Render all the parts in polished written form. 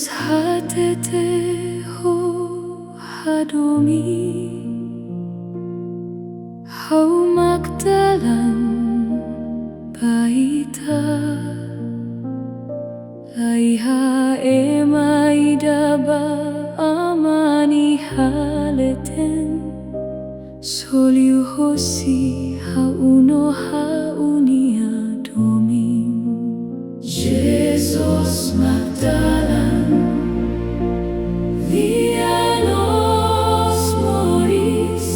hatete ho hadomi hau magdalan baita laiha emaidaba amani haleten soliu hosi hauno haunia domim Jesus Magdalan Lianos moris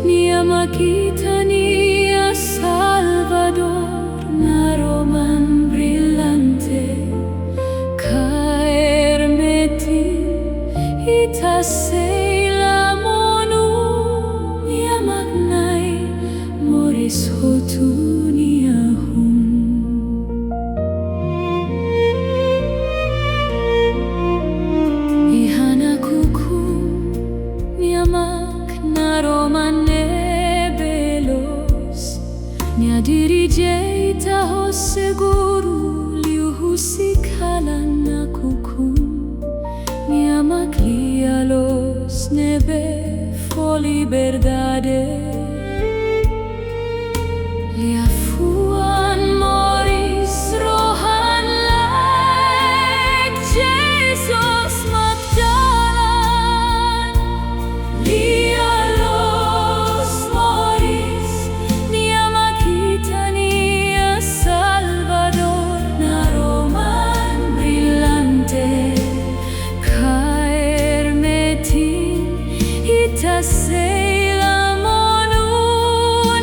nia makita nia Salvador na roman brillante caer metin itasei la monu nia magnai moris hotu nia hum ihana kuku nia magna romane belos nia dirigeta ho seguro liu husikalan na kuku nia maglia los nebe fo liberdade lia fuan moris rohan like Jesus Magdalan lia los moris nia makita nia Salvador na roman brillante caer metin itasei la monu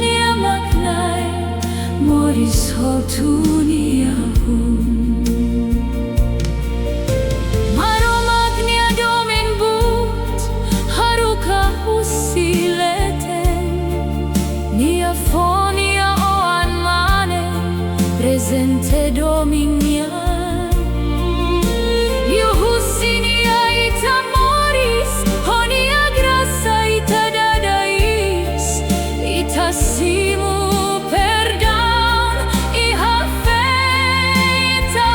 nia magnai moris hotu nia hum maro magnia domin but haruka usileten nia fonia oan mane presente dominia io husinia ita moris honia grassa ita dadais ita simu perdão iha fé ita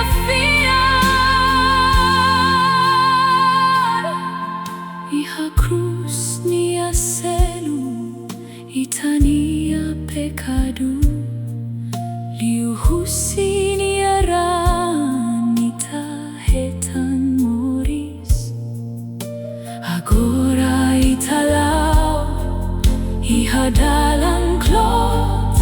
fiar iha cruz nia selu ita nia pecado liu husinia ranita hetan moris agora ita lau iha dalam clot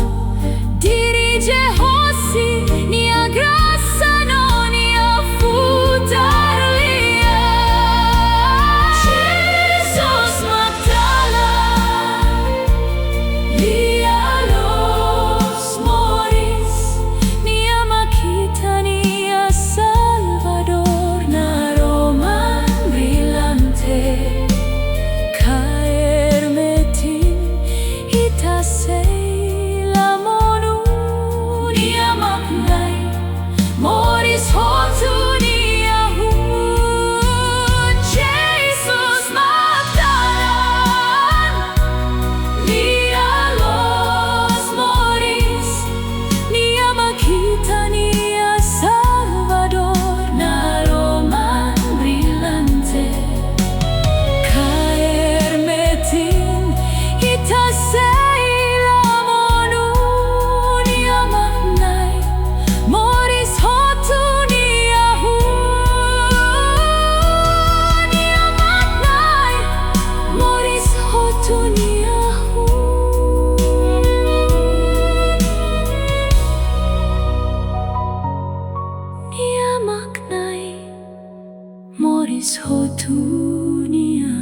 dirige hosi nia grassa no nia futar lia Jesus Magdalan lia los moris nia makita nia Salvador na roman brillante caer metin itasei la monu nia magnai moris hotu nia hum Jesus Magdalan lia los moris nia makita nia Salvador na roman brillante caer metin itasei la monu nia magnai moris hotu nia hum nia magnai moris hotu nia hum nia magnai moris hotu nia